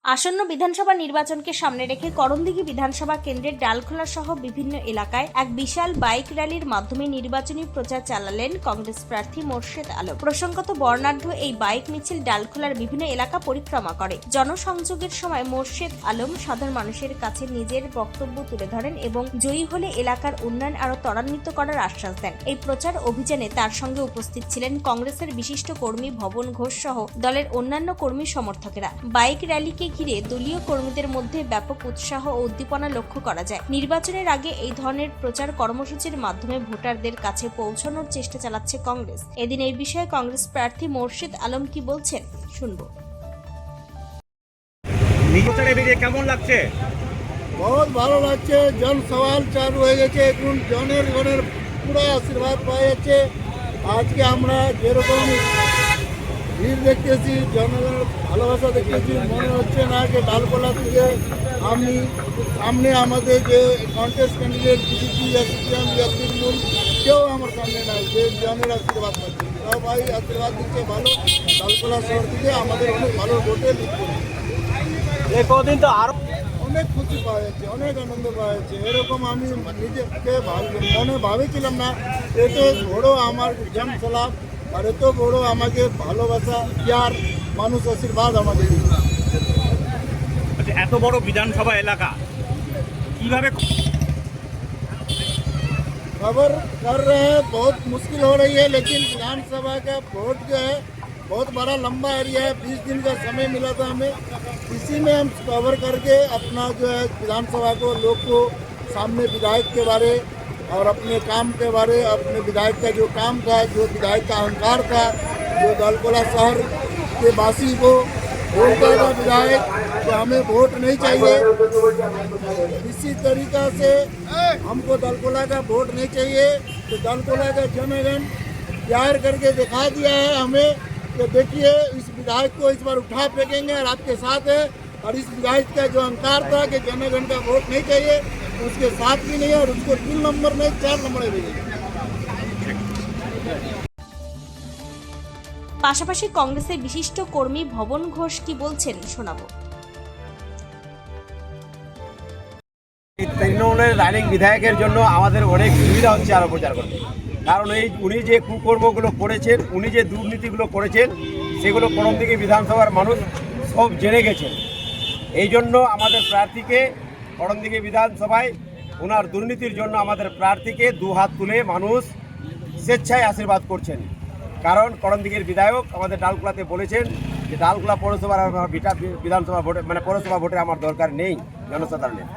আসন্ন বিধানসভা নির্বাচনকে সামনে রেখে করণদিঘি বিধানসভা কেন্দ্রের ডালখোলা সহ বিভিন্ন এলাকায় এক বিশাল বাইক র্যালির মাধ্যমে নির্বাচনী প্রচার চালালেন কংগ্রেস প্রার্থী মোর্শেদ আলম। প্রসঙ্গত বর্ণাঢ্য এই বাইক মিছিল ডালখোলার বিভিন্ন এলাকা পরিক্রমা করে। জনসংযোগের সময় মোর্শেদ আলম সাধারণ মানুষের কাছে নিজের বক্তব্য তুলে ধরেন এবং জয়ী হলে এলাকার উন্নয়ন আরো ত্বরান্বিত করার আশ্বাস দেন। এই প্রচার অভিযানে তার সঙ্গে উপস্থিত ছিলেন কংগ্রেসের বিশিষ্ট কর্মী ভবন ঘোষ সহ দলের অন্যান্য কর্মী সমর্থকেরা। বাইক র্যালিকে ঘিরে দলীয় কর্মীদের মধ্যে ব্যাপক উৎসাহ ও উদ্দীপনা লক্ষ্য করা যায়। নির্বাচনের আগে এই ধরনের প্রচার কর্মসূচির মাধ্যমে ভোটারদের কাছে পৌঁছানোর চেষ্টা চালাচ্ছে কংগ্রেস। এদিন এই বিষয়ে কংগ্রেস প্রার্থী মোর্শেদ আলম কি বলছেন শুনবো। নির্বাচনে বেরিয়ে কেমন লাগছে? बहुत ভালো লাগছে। জন সওয়াল চালু হয়ে গেছে, এখন জনের পুরো আশীর্বাদ পাওয়া যাচ্ছে। আজকে আমরা যেরকম ভিড় দেখতেছি, জনগণের ভালোবাসা দেখতেছি, মনে হচ্ছে না যে ডালকোলা থেকে আমি সামনে আমাদের যে কন্টেস্ট ক্যান্ডিডেট বিজেপি বা সিপিএম বা তৃণমূল কেউ আমার সামনে নাই, যে জনের আশীর্বাদ পাচ্ছে। সবাই আশীর্বাদ দিচ্ছে ভালো। ডালকোলা শহর থেকে আমাদের অনেক ভালো ভোটে লিড করছে। এই কদিন তো আরো অনেক খুশি পাওয়া যাচ্ছে, অনেক আনন্দ পাওয়া যাচ্ছে। এরকম আমি নিজেকে মনে ভাবেছিলাম না। এত বড় আমার জনসলাপ আর এত বড় আমাকে ভালোবাসা ইয়ার মানুষ আশীর্বাদ আমাকে দিচ্ছে। এত বড় বিধানসভা এলাকা কিভাবে खबर कर रहे हैं, बहुत मुश्किल हो रही है, लेकिन विधानसभा का वोट जो है बहुत बड़ा लंबा एरिया है। 20 दिन का समय मिला था हमें, इसी में हम कवर करके अपना जो है विधानसभा को लोग को सामने विधायक के बारे और अपने काम के बारे, अपने विधायक का जो काम था, जो विधायक का अहंकार था, जो डालकोला शहर के वासी को बोलता था विधायक कि हमें वोट नहीं चाहिए, इसी तरीका से हमको डालकोला का वोट नहीं चाहिए। तो डालकोला का जनगण तैयार करके दिखा दिया है हमें कि देखिए इस विधायक को इस बार उठा फेंकेंगे और आपके साथ है। और इस विधायक का जो अहंकार था कि जनगण का वोट नहीं चाहिए, उसके साथ भी नहीं है और उसको 3 नंबर नहीं 4 नंबर भेजेंगे। পাশাপাশি কংগ্রেসের বিশিষ্ট কর্মী ভবন ঘোষ কি বলছেন শোনাবো। তৃণমূলের রানিং বিধায়কের জন্য আমাদের অনেক সুবিধা হচ্ছে আরও প্রচার করতে। কারণ উনি যে কুকর্মগুলো করেছেন, উনি যে দুর্নীতিগুলো করেছেন, সেগুলো করণদিঘি বিধানসভার মানুষ সব জেনে গেছেন। এই জন্য আমাদের প্রার্থীকে করণদিঘি বিধানসভায় ওনার দুর্নীতির জন্য আমাদের প্রার্থীকে দু হাত তুলে মানুষ স্বেচ্ছায় আশীর্বাদ করছেন। কারণ করণদিঘির বিধায়ক আমাদের ডালখোলাতে বলেছেন যে ডালখোলা পৌরসভার বিধানসভা ভোটে পৌরসভা ভোটে আমার দরকার নেই জনসাধারণের।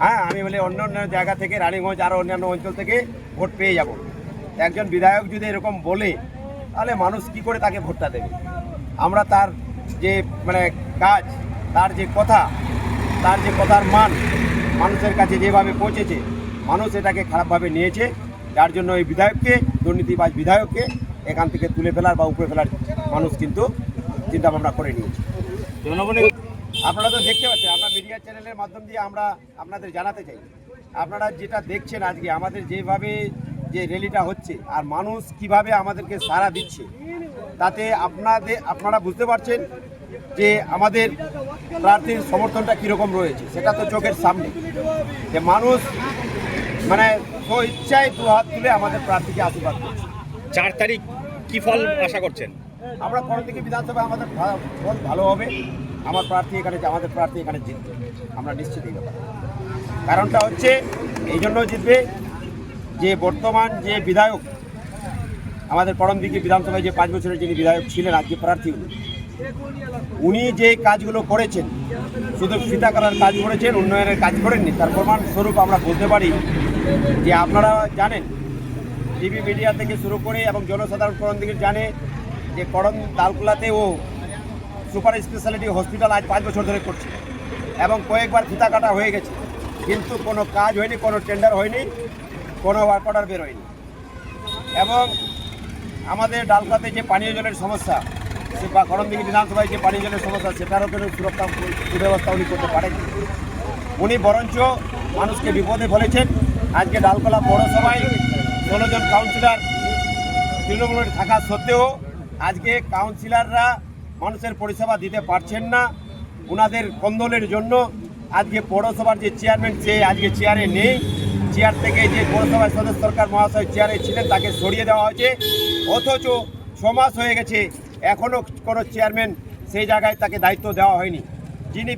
হ্যাঁ, আমি বলি অন্য অন্য জায়গা থেকে রানীগঞ্জ আরও অন্যান্য অঞ্চল থেকে ভোট পেয়ে যাব। একজন বিধায়ক যদি এরকম বলে তাহলে মানুষ কি করে তাকে ভোটটা দেবে? আমরা তার যে কাজ, তার যে কথা, তার যে কথার মান মানুষের কাছে যেভাবে পৌঁছেছে, মানুষ এটাকে খারাপভাবে নিয়েছে। যার জন্য এই বিধায়ককে, দুর্নীতিবাজ বিধায়ককে এখান থেকে তুলে ফেলার বা উপরে ফেলার মানুষ কিন্তু চিন্তাভাবনা করে নিয়েছে। জনগণের আপনারা তো দেখতে পাচ্ছেন, আমরা মিডিয়া চ্যানেলের মাধ্যম দিয়ে আমরা আপনাদের জানাতে চাই, আপনারা যেটা দেখছেন আজকে আমাদের যেভাবে যে র্যালিটা হচ্ছে আর মানুষ কিভাবে আমাদেরকে সাড়া দিচ্ছে, তাতে আপনারা বুঝতে পারছেন যে আমাদের প্রার্থীর সমর্থনটা কীরকম রয়েছে। সেটা তো চোখের সামনে যে মানুষ ইচ্ছায় দু হাত তুলে আমাদের প্রার্থীকে আশীর্বাদ করছে। 4 তারিখ কি ফল আশা করছেন? আমরা করণদিঘি বিধানসভা আমাদের ফল ভালো হবে। আমাদের প্রার্থী এখানে জিতবে, আমরা নিশ্চিত এই ব্যাপারে। কারণটা হচ্ছে এই জন্য জিতবে যে বর্তমান যে বিধায়ক আমাদের করণদিঘি বিধানসভায় যে 5 বছরের যিনি বিধায়ক ছিলেন, আজকে প্রার্থী উনি যে কাজগুলো করেছেন, শুধু ফিতা করার কাজ করেছেন, উন্নয়নের কাজ করেননি। তার প্রমাণস্বরূপ আমরা বলতে পারি যে আপনারা জানেন, টিভি মিডিয়া থেকে শুরু করে এবং জনসাধারণ করণদিঘির জানে যে ডালখোলাতে ও সুপার স্পেশালিটি হসপিটাল আজ 5 বছর ধরে করছে এবং কয়েকবার ফিতা কাটা হয়ে গেছে, কিন্তু কোনো কাজ হয়নি, কোনো টেন্ডার হয়নি, কোনো ওয়ার্ক অর্ডার বের হয়নি। এবং আমাদের ডালখোলাতে যে পানীয় জলের সমস্যা বা করণদিঘি বিধানসভায় যে পানীয় জলের সমস্যা, সেটারও কোনো সুব্যবস্থা উনি করতে পারেন। উনি বরঞ্চ মানুষকে বিপদে ফেলেছেন। আজকে ডালখোলা পৌরসভায় 16 জন কাউন্সিলর তৃণমূলের থাকা সত্ত্বেও আজকে কাউন্সিলররা মানুষের পরিষেবা দিতে পারছেন না। ওনাদের কন্দলের জন্য আজকে পৌরসভার যে চেয়ারম্যান সে আজকে চেয়ারে নেই, চেয়ার থেকে যে পৌরসভার সদস্য সরকার মহাশয় চেয়ারে ছিলেন তাকে সরিয়ে দেওয়া হয়েছে। অথচ 6 মাস হয়ে গেছে এখনও কোনো চেয়ারম্যান সেই জায়গায় তাকে দায়িত্ব দেওয়া হয়নি। যিনি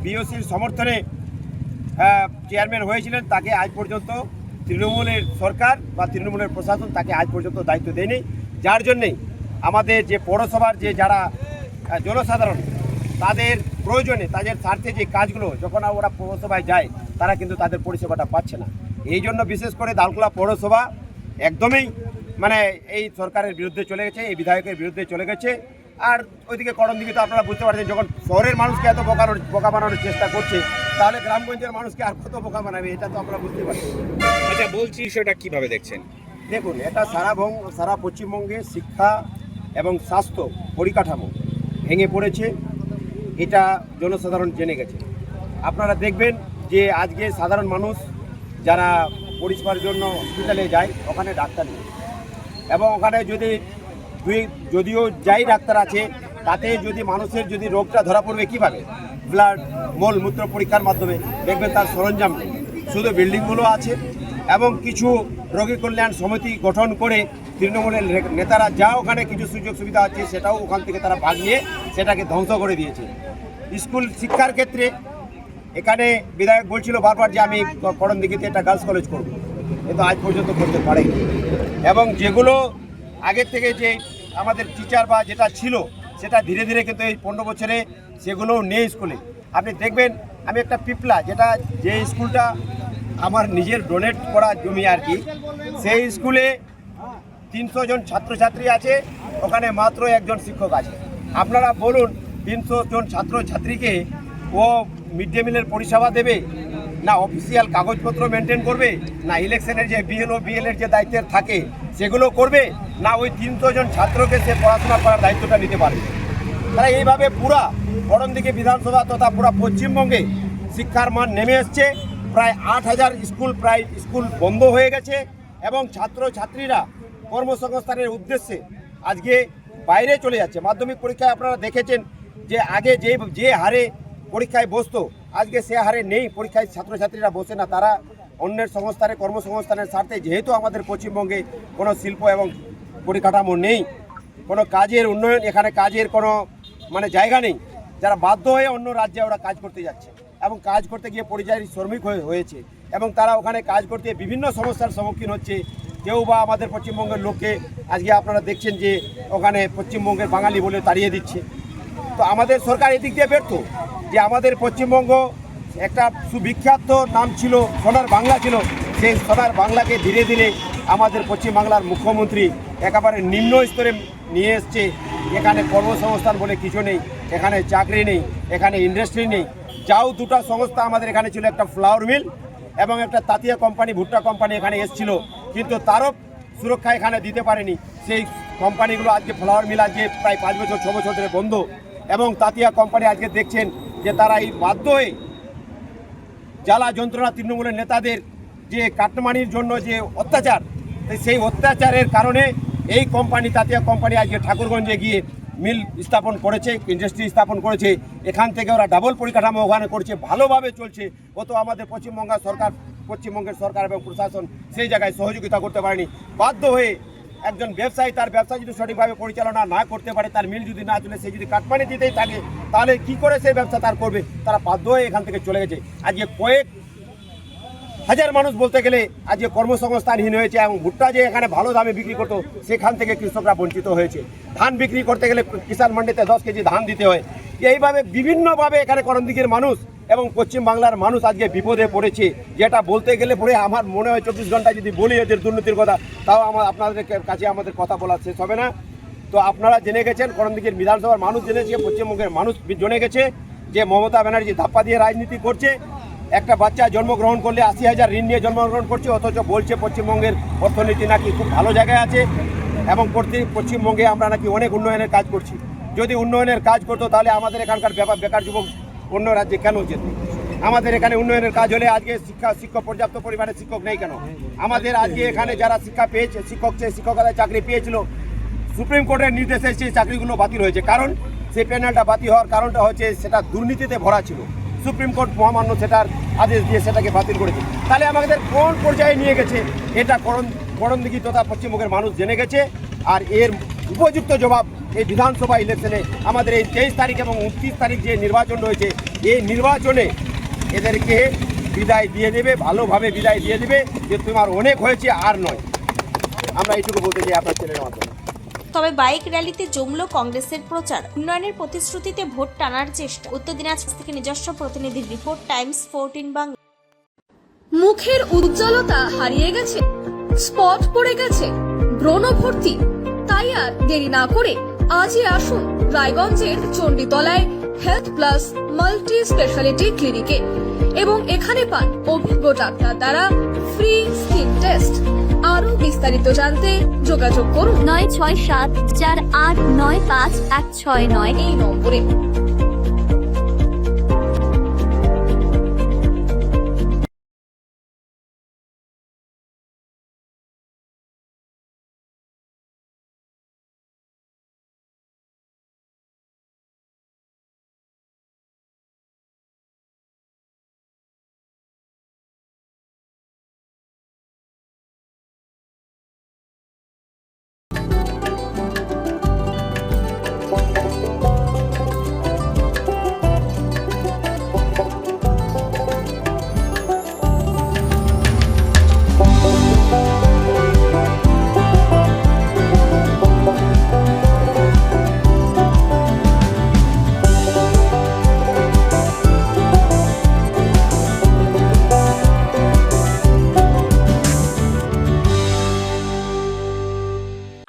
বিওসির সমর্থনে চেয়ারম্যান হয়েছিলেন তাকে আজ পর্যন্ত তৃণমূলের সরকার বা তৃণমূলের প্রশাসন তাকে আজ পর্যন্ত দায়িত্ব দেয়নি। যার জন্যেই আমাদের যে পৌরসভার যে যারা জনসাধারণ তাদের প্রয়োজনে তাদের স্বার্থে যে কাজগুলো যখন ওরা পৌরসভায় যায় তারা কিন্তু তাদের পরিষেবাটা পাচ্ছে না। এই জন্য বিশেষ করে দালখোলা পৌরসভা একদমই মানে এই সরকারের বিরুদ্ধে চলে গেছে, এই বিধায়কের বিরুদ্ধে চলে গেছে। আর ওইদিকে করণদিঘি তো আপনারা বুঝতে পারছেন, যখন শহরের মানুষকে এত বোকা বানানোর চেষ্টা করছে তাহলে গ্রামগঞ্জের মানুষকে আর কত বোকা বানাবে, এটা তো আমরা বুঝতে পারছি। আচ্ছা বলছি, বিষয়টা কিভাবে দেখছেন? দেখুন, এটা সারা পশ্চিমবঙ্গে শিক্ষা এবং স্বাস্থ্য পরিকাঠামো ভেঙে পড়েছে, এটা জনসাধারণ জেনে গেছে। আপনারা দেখবেন যে আজকে সাধারণ মানুষ যারা পরিষেবার জন্য হসপিটালে যায় ওখানে ডাক্তার নেই, এবং ওখানে যদিও যাই ডাক্তার আছে তাতে যদি মানুষের যদি রোগটা ধরা পড়বে কীভাবে, ব্লাড মূত্র পরীক্ষার মাধ্যমে দেখবেন তার সরঞ্জাম নেই, শুধু বিল্ডিংগুলো আছে। এবং কিছু রোগী কল্যাণ সমিতি গঠন করে তৃণমূলের নেতারা যা ওখানে কিছু সুযোগ সুবিধা আছে সেটাও ওখান থেকে তারা ভাগ নিয়ে সেটাকে ধ্বংস করে দিয়েছে। স্কুল শিক্ষার ক্ষেত্রে এখানে বিধায়ক বলছিল বারবার যে আমি করণদিঘিতে একটা গার্লস কলেজ করব, কিন্তু আজ পর্যন্ত করতে পারেনি। এবং যেগুলো আগের থেকে যে আমাদের টিচার বা যেটা ছিল সেটা ধীরে ধীরে কিন্তু এই 15 বছরে সেগুলোও নেই স্কুলে। আপনি দেখবেন, আমি একটা পিপলা যে স্কুলটা আমার নিজের ডোনেট করা জমি আর কি, সেই স্কুলে 300 জন ছাত্রছাত্রী আছে, ওখানে মাত্র একজন শিক্ষক আছে। আপনারা বলুন 300 জন ছাত্রছাত্রীকে ও মিড ডে মিলের পরিষেবা দেবে না, অফিসিয়াল কাগজপত্র মেনটেন করবে না, ইলেকশনের যে বিএলের যে দায়িত্বের থাকে সেগুলো করবে না, ওই 300 জন ছাত্রকে সে পড়াশোনা করার দায়িত্বটা নিতে পারবে? তারা এইভাবে পুরা করণদিঘি বিধানসভা তথা পুরা পশ্চিমবঙ্গে শিক্ষার মান নেমে এসছে। প্রায় 8000 স্কুল বন্ধ হয়ে গেছে, এবং ছাত্রছাত্রীরা কর্মসংস্থানের উদ্দেশ্যে আজকে বাইরে চলে যাচ্ছে। মাধ্যমিক পরীক্ষায় আপনারা দেখেছেন যে আগে যে হারে পরীক্ষায় বসতো আজকে সে হারে নেই, পরীক্ষায় ছাত্রছাত্রীরা বসে না, তারা অন্যের কর্মসংস্থানের স্বার্থে, যেহেতু আমাদের পশ্চিমবঙ্গে কোনো শিল্প এবং পরিকাঠামো নেই, কোনো কাজের উন্নয়ন, এখানে কাজের কোনো জায়গা নেই, যারা বাধ্য হয়ে অন্য রাজ্যে ওরা কাজ করতে যাচ্ছে এবং কাজ করতে গিয়ে পরিযায়ী শ্রমিক হয়েছে, এবং তারা ওখানে কাজ করতে বিভিন্ন সমস্যার সম্মুখীন হচ্ছে। কেউ বা আমাদের পশ্চিমবঙ্গের লোককে আজকে আপনারা দেখছেন যে ওখানে পশ্চিমবঙ্গের বাঙালি বলে তাড়িয়ে দিচ্ছে। তো আমাদের সরকার এদিক দিয়ে ব্যর্থ, যে আমাদের পশ্চিমবঙ্গ একটা সুবিখ্যাত নাম ছিল, সোনার বাংলা ছিল, সেই সোনার বাংলাকে ধীরে ধীরে আমাদের পশ্চিমবাংলার মুখ্যমন্ত্রী একেবারে নিম্ন স্তরে নিয়ে এসছে। এখানে কর্মসংস্থান বলে কিছু নেই, এখানে চাকরি নেই, এখানে ইন্ডাস্ট্রি নেই। যাও দুটো সংস্থা আমাদের এখানে ছিল, একটা ফ্লাওয়ার মিল এবং একটা তাঁতিয়া কোম্পানি, ভুট্টা কোম্পানি এখানে এসেছিল, কিন্তু তারও সুরক্ষা এখানে দিতে পারেনি। সেই কোম্পানিগুলো আজকে, ফ্লাওয়ার মিল আজকে প্রায় 5 বছর 6 বছর ধরে বন্ধ, এবং তাঁতিয়া কোম্পানি আজকে দেখছেন যে তারা এই বাধ্য হয়ে জ্বালা যন্ত্রণা তৃণমূলের নেতাদের যে কাটমানির জন্য যে অত্যাচার, সেই অত্যাচারের কারণে এই কোম্পানি, তাঁতিয়া কোম্পানি আজকে ঠাকুরগঞ্জে গিয়ে মিল স্থাপন করেছে, ইন্ডাস্ট্রি স্থাপন করেছে। এখান থেকে ওরা ডাবল পরিকাঠামো ওখানে করছে, ভালোভাবে চলছে। তো আমাদের পশ্চিমবঙ্গের সরকার এবং প্রশাসন সেই জায়গায় সহযোগিতা করতে পারেনি। বাধ্য হয়ে একজন ব্যবসায়ী তার ব্যবসা যদি সঠিকভাবে পরিচালনা না করতে পারে, তার মিল যদি না চলে, সে যদি কাটমানি দিতেই থাকে, তাহলে কি করে সেই ব্যবসা তার করবে? তারা বাধ্য হয়ে এখান থেকে চলে গেছে। আজকে কয়েক হাজার মানুষ বলতে গেলে আজকে কর্মসংস্থানহীন হয়েছে, এবং ভুট্টা যে এখানে ভালো দামে বিক্রি করতো সেখান থেকে কৃষকরা বঞ্চিত হয়েছে। ধান বিক্রি করতে গেলে কিষাণ মান্ডিতে 10 কেজি ধান দিতে হয়। এইভাবে বিভিন্নভাবে এখানে করণদিঘির মানুষ এবং পশ্চিমবাংলার মানুষ আজকে বিপদে পড়েছে, যেটা বলতে গেলে পরে আমার মনে হয় 24 ঘন্টা যদি বলি এদের দুর্নীতির কথা, তাও আপনাদের কাছে আমাদের কথা বলা শেষ হবে না। তো আপনারা জেনে গেছেন, করণদিঘির বিধানসভার মানুষ জেনেছে, পশ্চিমবঙ্গের মানুষ জেনে গেছে যে মমতা ব্যানার্জি ধাপ্পা দিয়ে রাজনীতি করছে। একটা বাচ্চা জন্মগ্রহণ করলে 80,000 ঋণ নিয়ে জন্মগ্রহণ করছে, অথচ বলছে পশ্চিমবঙ্গের অর্থনীতি নাকি খুব ভালো জায়গায় আছে, এবং পশ্চিমবঙ্গে আমরা নাকি অনেক উন্নয়নের কাজ করছি। যদি উন্নয়নের কাজ করতো তাহলে আমাদের এখানকার বেকার যুবক অন্য রাজ্যে কেন যেত? আমাদের এখানে উন্নয়নের কাজ হলে আজকে শিক্ষক পর্যাপ্ত পরিমাণে শিক্ষক নেই কেন? আমাদের আজকে এখানে যারা শিক্ষা পেয়েছে, শিক্ষকতায় চাকরি পেয়েছিল, সুপ্রিম কোর্টের নির্দেশে সেই চাকরিগুলো বাতিল হয়েছে, কারণ সেই প্যানেলটা বাতিল হওয়ার কারণটা হচ্ছে সেটা দুর্নীতিতে ভরা ছিল। সুপ্রিম কোর্ট মহামান্য সেটার আদেশ দিয়ে সেটাকে বাতিল করেছে। তাহলে আমাদের কোন পর্যায়ে নিয়ে গেছে এটা করণদিঘি তথা পশ্চিমবঙ্গের মানুষ জেনে গেছে। আর এর উপযুক্ত জবাব এই বিধানসভা ইলেকশনে আমাদের এই 23 তারিখ এবং 29 তারিখ যে নির্বাচন রয়েছে, এই নির্বাচনে এদেরকে বিদায় দিয়ে দেবে, ভালোভাবে বিদায় দিয়ে দেবে যে তোমার অনেক হয়েছে আর নয়। আমরা এইটুকু বলতে চাই আপনার ছেলের মাধ্যমে। তবে বাইক র্যালিতে জমল কংগ্রেসের প্রচার, উন্নয়নের প্রতিশ্রুতিতে ভোট টানার চেষ্টা। উত্তর দিনাজপুর থেকে নিজস্ব প্রতিনিধির রিপোর্ট, টাইমস 14 বাংলা। মুখের উজ্জ্বলতা হারিয়ে গেছে, স্পট পড়ে গেছে, ব্রণ ভর্তি, তাই আর দেরি না করে আজই আসুন রায়গঞ্জের চণ্ডীতলায় হেলথ প্লাস মাল্টি স্পেশালিটি ক্লিনিকে এবং এখানে পান অভিজ্ঞ ডাক্তার দ্বারা ফ্রি স্কিন টেস্ট। আরো বিস্তারিত জানতে যোগাযোগ করুন 9674895169 এই নম্বরে।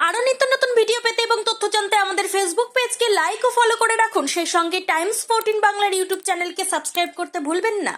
আরো নিত্য নতুন ভিডিও পেতে এবং তথ্য জানতে আমাদের ফেসবুক পেজকে লাইক ও ফলো করে রাখুন। সেই সঙ্গে টাইমস 14 বাংলার ইউটিউব চ্যানেলকে সাবস্ক্রাইব করতে ভুলবেন না।